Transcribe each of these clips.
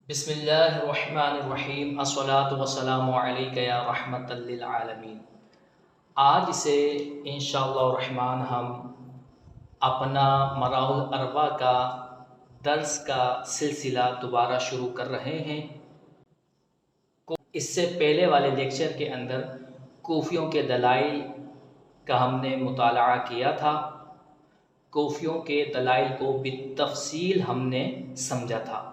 بسم اللہ الرحمن الرحیم الصلاۃ والسلام علیک یا رحمت للعالمین۔ آج سے انشاءاللہ الرحمن ہم اپنا مراحل الاربع کا درس کا سلسلہ دوبارہ شروع کر رہے ہیں۔ اس سے پہلے والے لیکچر کے اندر کوفیوں کے دلائل کا ہم نے مطالعہ کیا تھا۔ کوفیوں کے دلائل کو بالتفصیل ہم نے سمجھا تھا۔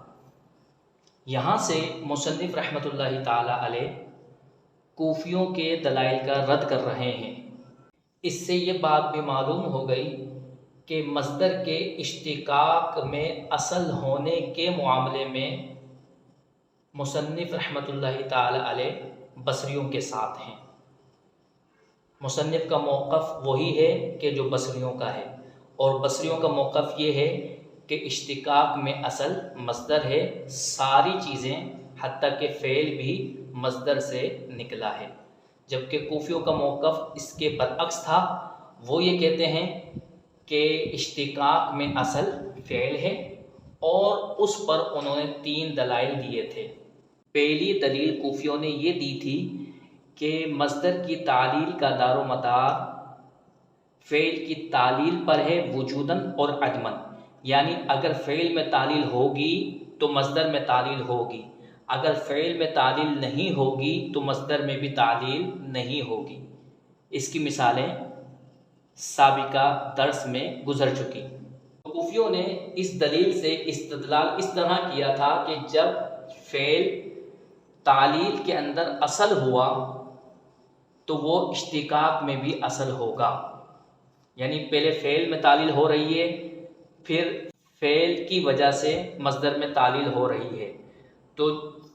یہاں سے مصنف رحمۃ اللہ تعالی علیہ کوفیوں کے دلائل کا رد کر رہے ہیں۔ اس سے یہ بات بھی معلوم ہو گئی کہ مصدر کے اشتقاق میں اصل ہونے کے معاملے میں مصنف رحمۃ اللہ تعالی علیہ بصریوں کے ساتھ ہیں۔ مصنف کا موقف وہی ہے کہ جو بصریوں کا ہے، اور بصریوں کا موقف یہ ہے کہ اشتقاق میں اصل مصدر ہے، ساری چیزیں حتیٰ کہ فعل بھی مصدر سے نکلا ہے۔ جبکہ کوفیوں کا موقف اس کے برعکس تھا، وہ یہ کہتے ہیں کہ اشتقاق میں اصل فعل ہے، اور اس پر انہوں نے 3 دلائل دیے تھے۔ پہلی دلیل کوفیوں نے یہ دی تھی کہ مصدر کی تعلیل کا دار و مدار فعل کی تعلیل پر ہے، وجوداً اور عدماً۔ یعنی اگر فعل میں تعلیل ہوگی تو مصدر میں تعلیل ہوگی، اگر فعل میں تعلیل نہیں ہوگی تو مصدر میں بھی تعلیل نہیں ہوگی۔ اس کی مثالیں سابقہ درس میں گزر چکی۔ کوفیوں نے اس دلیل سے استدلال اس طرح کیا تھا کہ جب فعل تعلیل کے اندر اصل ہوا تو وہ اشتقاق میں بھی اصل ہوگا۔ یعنی پہلے فعل میں تعلیل ہو رہی ہے، پھر فعل کی وجہ سے مصدر میں تعلیل ہو رہی ہے، تو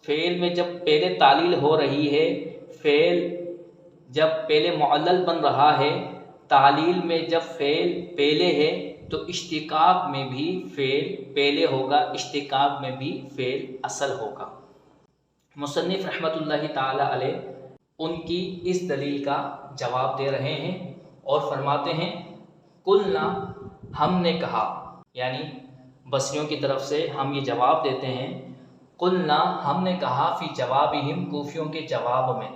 فعل میں جب پہلے تعلیل ہو رہی ہے، فعل جب پہلے معلل بن رہا ہے، تعلیل میں جب فعل پہلے ہے تو اشتقاق میں بھی فعل پہلے ہوگا، اشتقاق میں بھی فعل اصل ہوگا۔ مصنف رحمۃ اللہ تعالی علیہ ان کی اس دلیل کا جواب دے رہے ہیں اور فرماتے ہیں قلنا، ہم نے کہا، یعنی بصریوں کی طرف سے ہم یہ جواب دیتے ہیں۔ قلنا، ہم نے کہا، فی جوابہم، کوفیوں کے جواب میں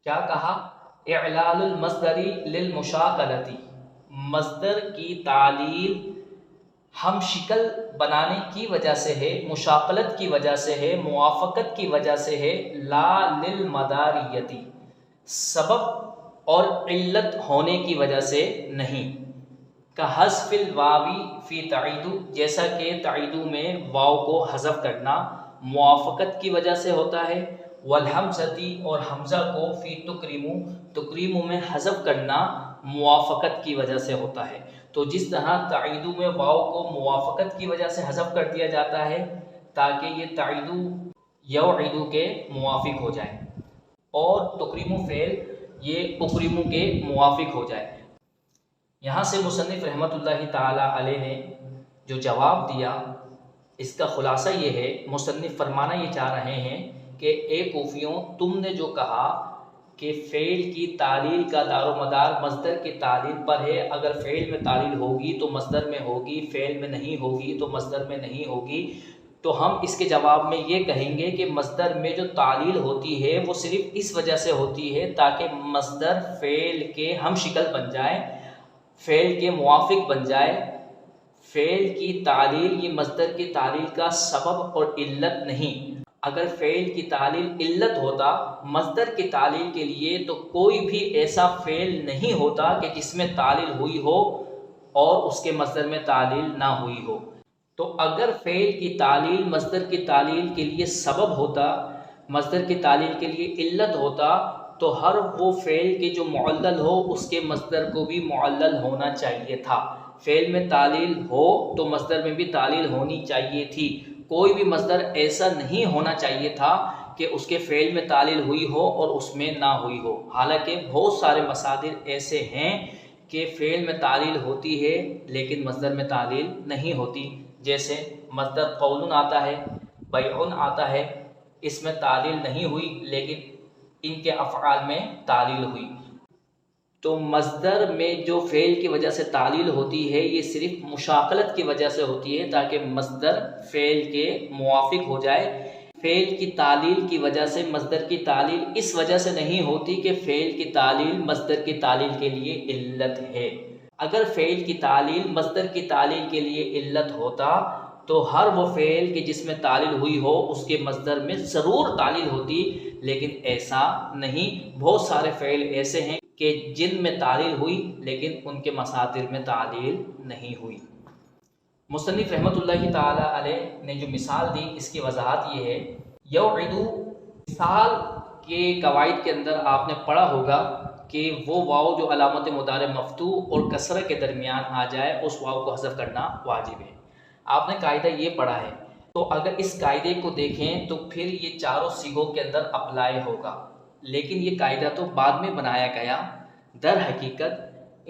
کیا کہا؟ اعلال المصدر للمشاکلتی، مصدر کی تعلیل ہم شکل بنانے کی وجہ سے ہے، مشاکلت کی وجہ سے ہے، موافقت کی وجہ سے ہے، لا للمداریتی، سبب اور علت ہونے کی وجہ سے نہیں۔ کحذف الواوی فی تعیدو، جیسا کہ تعیدو میں واو کو حذف کرنا موافقت کی وجہ سے ہوتا ہے، والحمزتی، اور حمزہ کو فی تکریمو، تکریمو میں حذف کرنا موافقت کی وجہ سے ہوتا ہے۔ تو جس طرح تعیدو میں واو کو موافقت کی وجہ سے حذف کر دیا جاتا ہے تاکہ یہ تعیدو یوعدو کے موافق ہو جائے، اور تکریمو فعل یہ اکریمو کے موافق ہو جائے۔ یہاں سے مصنف رحمۃ اللہ تعالی علیہ نے جو جواب دیا، اس کا خلاصہ یہ ہے، مصنف فرمانا یہ چاہ رہے ہیں کہ اے کوفیوں، تم نے جو کہا کہ فعل کی تعلیل کا دار و مدار مصدر کی تعلیل پر ہے، اگر فعل میں تعلیل ہوگی تو مصدر میں ہوگی، فعل میں نہیں ہوگی تو مصدر میں نہیں ہوگی، تو ہم اس کے جواب میں یہ کہیں گے کہ مصدر میں جو تعلیل ہوتی ہے وہ صرف اس وجہ سے ہوتی ہے تاکہ مصدر فعل کے ہم شکل بن جائے، فعل کے موافق بن جائے۔ فعل کی تعلیل یہ مصدر کی تعلیل کا سبب اور علت نہیں۔ اگر فعل کی تعلیل علت ہوتا مصدر کی تعلیل کے لیے تو کوئی بھی ایسا فعل نہیں ہوتا کہ جس میں تعلیل ہوئی ہو اور اس کے مصدر میں تعلیل نہ ہوئی ہو۔ تو اگر فعل کی تعلیل مصدر کی تعلیل کے لیے سبب ہوتا، مصدر کی تعلیل کے لیے علت ہوتا، تو ہر وہ فعل کے جو معلل ہو اس کے مصدر کو بھی معلل ہونا چاہیے تھا۔ فعل میں تعلیل ہو تو مصدر میں بھی تعلیل ہونی چاہیے تھی۔ کوئی بھی مصدر ایسا نہیں ہونا چاہیے تھا کہ اس کے فعل میں تعلیل ہوئی ہو اور اس میں نہ ہوئی ہو۔ حالانکہ بہت سارے مصادر ایسے ہیں کہ فعل میں تعلیل ہوتی ہے لیکن مصدر میں تعلیل نہیں ہوتی، جیسے مصدر قول آتا ہے، بیع آتا ہے، اس میں تعلیل نہیں ہوئی لیکن ان کے افعال میں تعلیل ہوئی۔ تو مصدر میں جو فعل کی وجہ سے تعلیل ہوتی ہے یہ صرف مشاکلت کی وجہ سے ہوتی ہے تاکہ مصدر فعل کے موافق ہو جائے، فعل کی تعلیل کی وجہ سے مصدر کی تعلیل اس وجہ سے نہیں ہوتی کہ فعل کی تعلیل مصدر کی تعلیل کے لیے علت ہے۔ اگر فعل کی تعلیل مصدر کی تعلیل کے لیے علت ہوتا تو ہر وہ فعل کہ جس میں تعلیل ہوئی ہو اس کے مصدر میں ضرور تعلیل ہوتی، لیکن ایسا نہیں۔ بہت سارے فعل ایسے ہیں کہ جن میں تعلیل ہوئی لیکن ان کے مصادر میں تعلیل نہیں ہوئی۔ مصنف رحمۃ اللہ تعالی علیہ نے جو مثال دی اس کی وضاحت یہ ہے، یوعدو مثال کے قواعد کے اندر آپ نے پڑھا ہوگا کہ وہ واو جو علامت مضارع مفتوح اور کسرہ کے درمیان آ جائے اس واو کو حذف کرنا واجب ہے۔ آپ نے قاعدہ یہ پڑھا ہے، تو اگر اس قاعدے کو دیکھیں تو پھر یہ چاروں صیغوں کے اندر اپلائی ہوگا، لیکن یہ قاعدہ تو بعد میں بنایا گیا۔ در حقیقت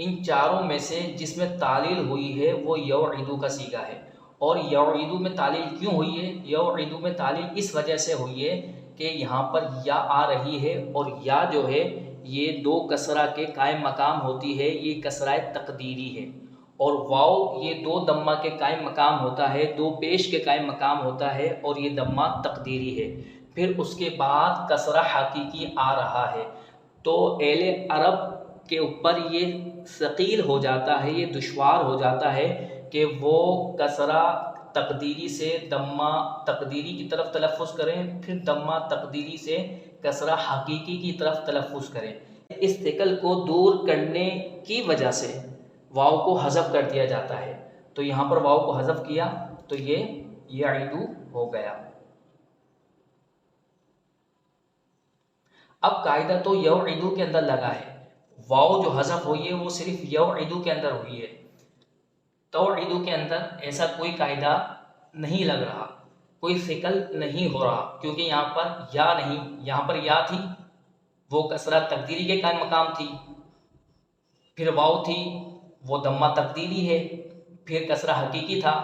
ان چاروں میں سے جس میں تعلیل ہوئی ہے وہ یوعدو کا صیغہ ہے۔ اور یوعدو میں تعلیل کیوں ہوئی ہے؟ یوعدو میں تعلیل اس وجہ سے ہوئی ہے کہ یہاں پر یا آ رہی ہے، اور یا جو ہے یہ دو کسرہ کے قائم مقام ہوتی ہے، یہ کسرہ تقدیری ہے، اور واو یہ دو دمہ کے قائم مقام ہوتا ہے، دو پیش کے قائم مقام ہوتا ہے، اور یہ دمہ تقدیری ہے۔ پھر اس کے بعد کسرہ حقیقی آ رہا ہے، تو اہل عرب کے اوپر یہ ثقیل ہو جاتا ہے، یہ دشوار ہو جاتا ہے کہ وہ کسرہ تقدیری سے دمہ تقدیری کی طرف تلفظ کریں، پھر دمہ تقدیری سے کسرہ حقیقی کی طرف تلفظ کریں۔ اس ثقل کو دور کرنے کی وجہ سے واو کو حذف کر دیا جاتا ہے، تو یہاں پر واو کو حذف کیا تو یہ یعدو ہو گیا۔ اب قاعدہ تو یوعدو کے اندر لگا ہے، واو جو حذف ہوئی ہے وہ صرف یوعدو کے اندر ہوئی ہے، توعدو کے اندر ایسا کوئی قاعدہ نہیں لگ رہا، کوئی ثقل نہیں ہو رہا، کیونکہ یہاں پر یا نہیں، یہاں پر یا تھی وہ کسرہ تقدیری کے قائم مقام تھی، پھر واو تھی وہ دمہ تقدیری ہے، پھر کسرہ حقیقی تھا۔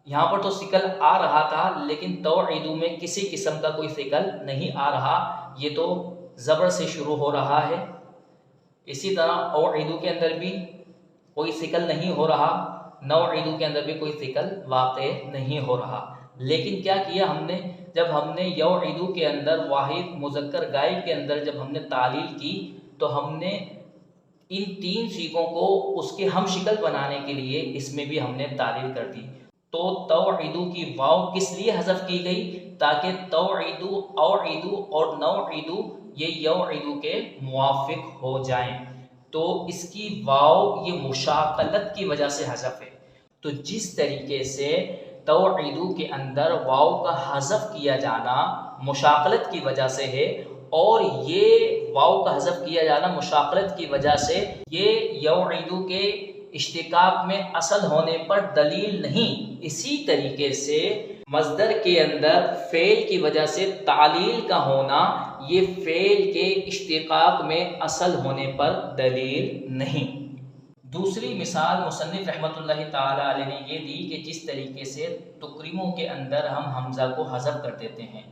یہاں پر تو ثقل آ رہا تھا لیکن توعدو میں کسی قسم کا کوئی ثقل نہیں آ رہا، یہ تو زبر سے شروع ہو رہا ہے۔ اسی طرح اوعدو کے اندر بھی کوئی ثقل نہیں ہو رہا، نوعدو کے اندر بھی کوئی ثقل واقع نہیں ہو رہا۔ لیکن کیا کیا ہم نے؟ جب ہم نے یوعدو کے اندر واحد مذکر غائب کے اندر جب ہم نے تعلیل کی تو ہم نے ان تین صیغوں کو اس کے ہم شکل بنانے کے لیے اس میں بھی ہم نے تعلیل کر دی۔ تو توعدو کی واو کس لیے حذف کی گئی؟ تاکہ توعدو، اوعدو اور نوعدو یہ یوعدو کے موافق ہو جائیں، تو اس کی واو یہ مشاقلت کی وجہ سے حذف ہے۔ تو جس طریقے سے توعدو کے اندر واو کا حذف کیا جانا مشاقلت کی وجہ سے ہے، اور یہ واو کا حذف کیا جانا مشاقلت کی وجہ سے یہ یوعدو کے اشتقاق میں اصل ہونے پر دلیل نہیں، اسی طریقے سے مصدر کے اندر فعل کی وجہ سے تعلیل کا ہونا یہ فعل کے اشتقاق میں اصل ہونے پر دلیل نہیں۔ دوسری مثال مصنف رحمۃ اللہ تعالی علیہ نے یہ دی کہ جس طریقے سے تکریموں کے اندر ہم حمزہ کو حذف کر دیتے ہیں،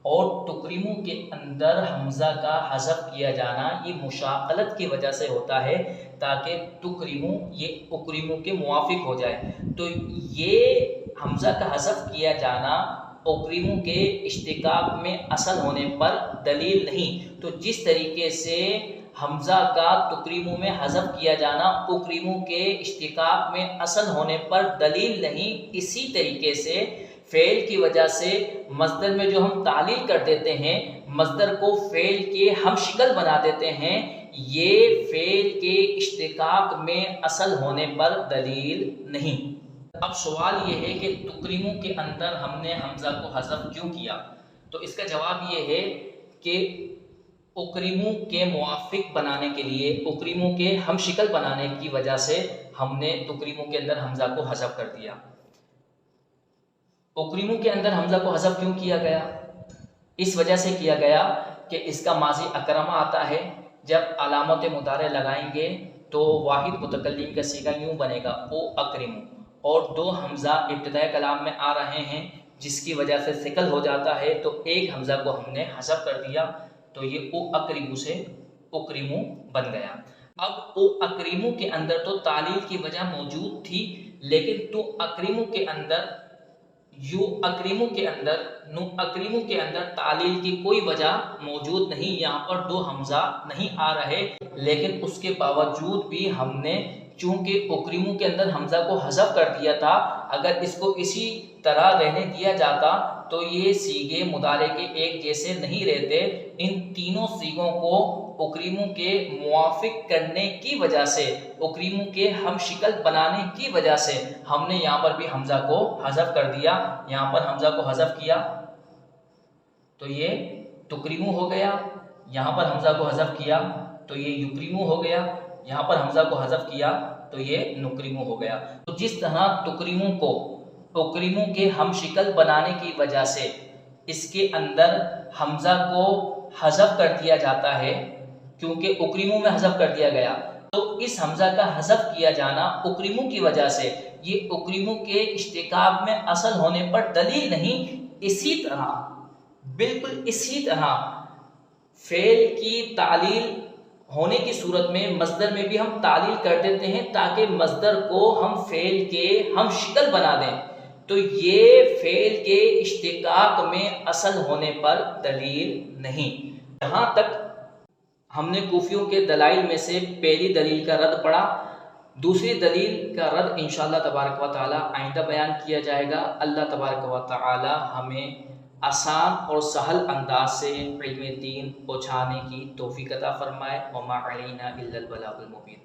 اور تکریموں کے اندر حمزہ کا حذف کیا جانا یہ مشاقلت کی وجہ سے ہوتا ہے تاکہ تکریموں یہ اکریموں کے موافق ہو جائے، تو یہ حمزہ کا حذف کیا جانا اکریموں کے اشتقاق میں اصل ہونے پر دلیل نہیں۔ تو جس طریقے سے حمزہ کا تکریموں میں حذف کیا جانا اکریموں کے اشتقاق میں اصل ہونے پر دلیل نہیں، اسی طریقے سے فعل کی وجہ سے مصدر میں جو ہم تعلیل کر دیتے ہیں، مصدر کو فعل کے ہم شکل بنا دیتے ہیں، یہ فعل کے اشتقاق میں اصل ہونے پر دلیل نہیں۔ اب سوال یہ ہے کہ تکریموں کے اندر ہم نے حمزہ کو حذف کیوں کیا؟ تو اس کا جواب یہ ہے کہ اکریموں کے موافق بنانے کے لیے، اکریموں کے ہم شکل بنانے کی وجہ سے ہم نے تکریموں کے اندر حمزہ کو حذف کر دیا۔ اکریموں کے اندر حمزہ کو حذف کیوں کیا گیا؟ اس وجہ سے کیا گیا کہ اس کا ماضی اکرمہ آتا ہے، جب علامت مضارع لگائیں گے تو واحد متکلم کا صیغہ یوں بنے گا او اکرمو، اور دو حمزہ ابتدائی کلام میں آ رہے ہیں جس کی وجہ سے ثقل ہو جاتا ہے، تو ایک حمزہ کو ہم نے حذف کر دیا، تو یہ او اکرمو سے اکرمو بن گیا۔ اب او اکرمو کے اندر تو تعلیل کی وجہ موجود تھی، لیکن تو اکرمو کے اندر یو اکریمو کے اندر نو اکریمو کے اندر تعلیل کی کوئی وجہ موجود نہیں، یہاں پر دو حمزہ نہیں آ رہے، لیکن اس کے باوجود بھی ہم نے چونکہ اکریمو کے اندر حمزہ کو حذف کر دیا تھا، اگر اس کو اسی طرح رہنے دیا جاتا تو یہ سیغے مضارع کے ایک جیسے نہیں رہتے۔ ان تینوں سیغوں کو اکریمو کے موافق کرنے کی وجہ سے، اکریمو کے ہم شکل بنانے کی وجہ سے ہم نے یہاں پر بھی حمزہ کو حذف کر دیا۔ یہاں پر حمزہ کو حذف کیا تو یہ تکریمو ہو گیا، یہاں پر حمزہ کو حذف کیا تو یہ یکریمو ہو گیا، یہاں پر حمزہ کو حذف کیا تو یہ نکریمو ہو گیا۔ تو جس طرح تکریمو کو اکریمو کے ہم شکل بنانے کی وجہ سے اس کے اندر حمزہ کو حذف کر دیا جاتا ہے، کیونکہ اکریمو میں حذف کر دیا گیا، تو اس حمزہ کا حذف کیا جانا اکریمو کی وجہ سے یہ اکریمو کے اشتقاق میں اصل ہونے پر دلیل نہیں۔ اسی طرح بالکل اسی طرح فعل کی تعلیل ہونے کی صورت میں مصدر میں بھی ہم تعلیل کر دیتے ہیں تاکہ مصدر کو ہم فعل کے ہم شکل بنا دیں، تو یہ فعل کے اشتقاق میں اصل ہونے پر دلیل نہیں۔ یہاں تک ہم نے کوفیوں کے دلائل میں سے پہلی دلیل کا رد پڑھا، دوسری دلیل کا رد انشاءاللہ تبارک و تعالی آئندہ بیان کیا جائے گا۔ اللہ تبارک و تعالی ہمیں آسان اور سہل انداز سے علم دین پہنچانے کی توفیق عطا فرمائے۔ وما علینا الا البلاغ المبین۔